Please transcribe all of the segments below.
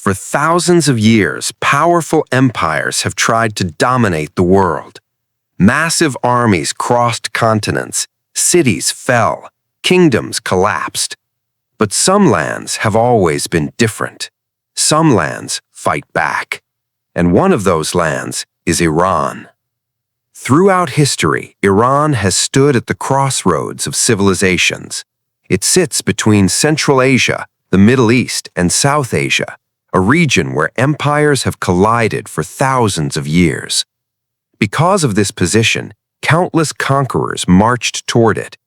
For thousands of years, powerful empires have tried to dominate the world. Massive armies crossed continents, cities fell, kingdoms collapsed. But some lands have always been different. Some lands fight back. And one of those lands is Iran. Throughout history, Iran has stood at the crossroads of civilizations. It sits between Central Asia, the Middle East, and South Asia, a region where empires have collided for thousands of years. Because of this position, countless conquerors marched toward it.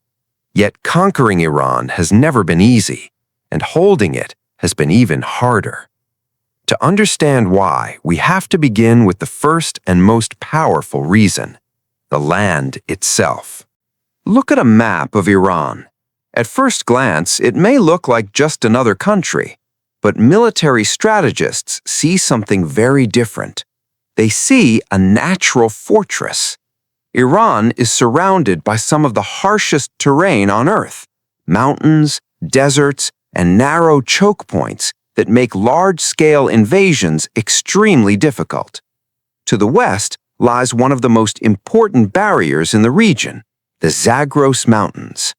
Yet conquering Iran has never been easy, and holding it has been even harder. To understand why, we have to begin with the first and most powerful reason: the land itself. Look at a map of Iran. At first glance, it may look like just another country, but military strategists see something very different. They see a natural fortress. Iran is surrounded by some of the harshest terrain on Earth: mountains, deserts, and narrow choke points that make large-scale invasions extremely difficult. To the west lies one of the most important barriers in the region, the Zagros Mountains.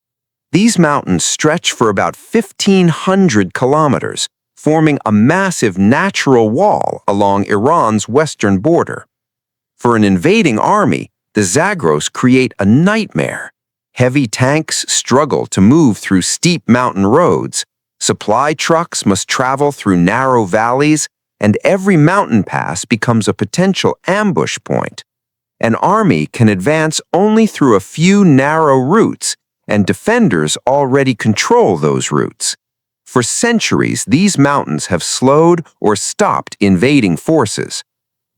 These mountains stretch for about 1,500 kilometers, forming a massive natural wall along Iran's western border. For an invading army, the Zagros create a nightmare. Heavy tanks struggle to move through steep mountain roads, supply trucks must travel through narrow valleys, and every mountain pass becomes a potential ambush point. An army can advance only through a few narrow routes, and defenders already control those routes. For centuries, these mountains have slowed or stopped invading forces.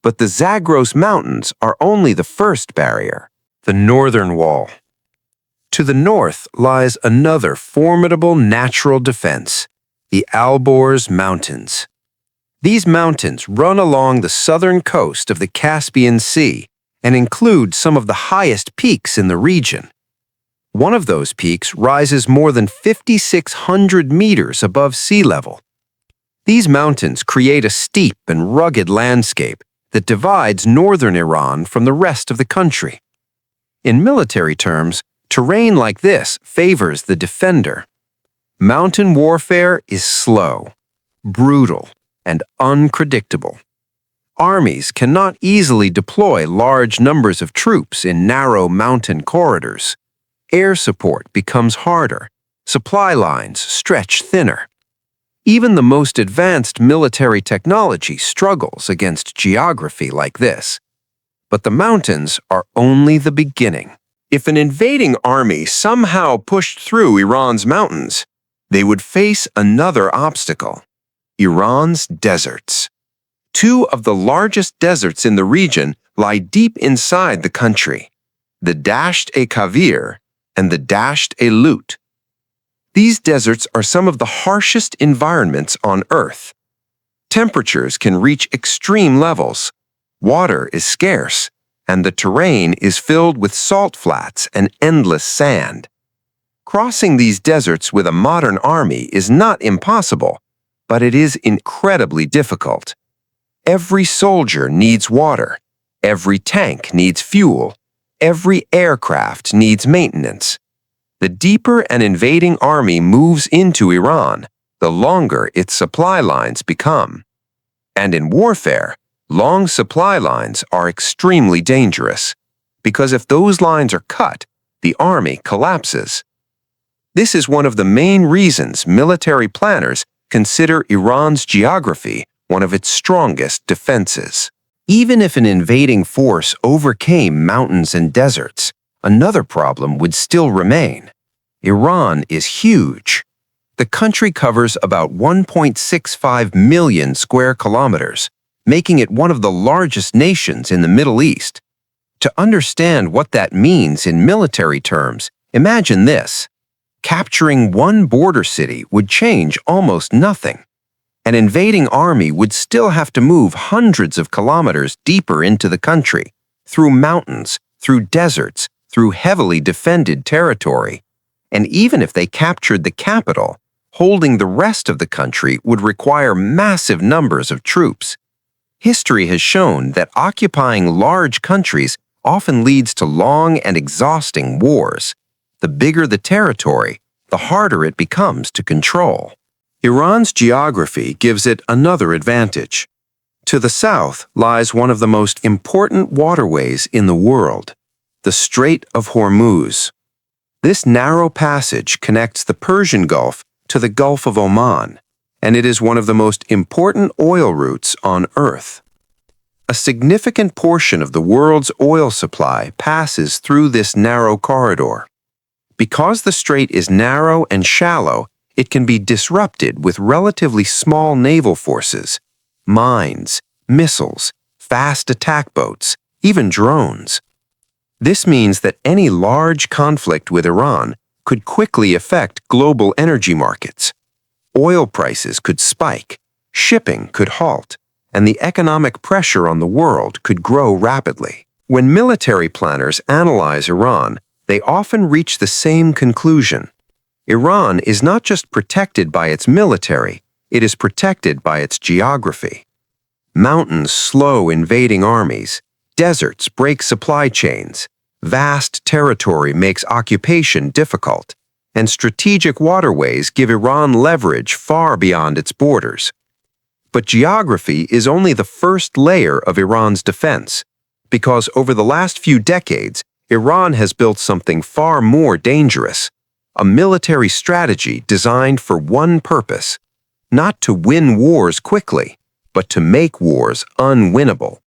But the Zagros Mountains are only the first barrier. The Northern Wall. To the north lies another formidable natural defense, the Alborz Mountains. These mountains run along the southern coast of the Caspian Sea and include some of the highest peaks in the region. One of those peaks rises more than 5,600 meters above sea level. These mountains create a steep and rugged landscape that divides northern Iran from the rest of the country. In military terms, terrain like this favors the defender. Mountain warfare is slow, brutal, and unpredictable. Armies cannot easily deploy large numbers of troops in narrow mountain corridors. Air support becomes harder. Supply lines stretch thinner. Even the most advanced military technology struggles against geography like this. But the mountains are only the beginning. If an invading army somehow pushed through Iran's mountains, they would face another obstacle: Iran's deserts. Two of the largest deserts in the region lie deep inside the country: the Dasht-e-Kavir and the Dasht-e-Lut. These deserts are some of the harshest environments on Earth. Temperatures can reach extreme levels, water is scarce, and the terrain is filled with salt flats and endless sand. Crossing these deserts with a modern army is not impossible, but it is incredibly difficult. Every soldier needs water, every tank needs fuel, every aircraft needs maintenance. The deeper an invading army moves into Iran, the longer its supply lines become. And in warfare, long supply lines are extremely dangerous, because if those lines are cut, the army collapses. This is one of the main reasons military planners consider Iran's geography one of its strongest defenses. Even if an invading force overcame mountains and deserts, another problem would still remain. Iran is huge. The country covers about 1.65 million square kilometers, making it one of the largest nations in the Middle East. To understand what that means in military terms, imagine this. Capturing one border city would change almost nothing. An invading army would still have to move hundreds of kilometers deeper into the country, through mountains, through deserts, through heavily defended territory. And even if they captured the capital, Holding the rest of the country would require massive numbers of troops. History has shown that occupying large countries often leads to long and exhausting wars. The bigger the territory, the harder it becomes to control. Iran's geography gives it another advantage. To the south lies one of the most important waterways in the world, the Strait of Hormuz. This narrow passage connects the Persian Gulf to the Gulf of Oman, and it is one of the most important oil routes on Earth. A significant portion of the world's oil supply passes through this narrow corridor. Because the strait is narrow and shallow, it can be disrupted with relatively small naval forces, mines, missiles, fast attack boats, even drones. This means that any large conflict with Iran could quickly affect global energy markets. Oil prices could spike, shipping could halt, and the economic pressure on the world could grow rapidly. When military planners analyze Iran, they often reach the same conclusion. Iran is not just protected by its military, it is protected by its geography. Mountains slow invading armies, deserts break supply chains, vast territory makes occupation difficult, and strategic waterways give Iran leverage far beyond its borders. But geography is only the first layer of Iran's defense, because over the last few decades, Iran has built something far more dangerous, a military strategy designed for one purpose, not to win wars quickly, but to make wars unwinnable.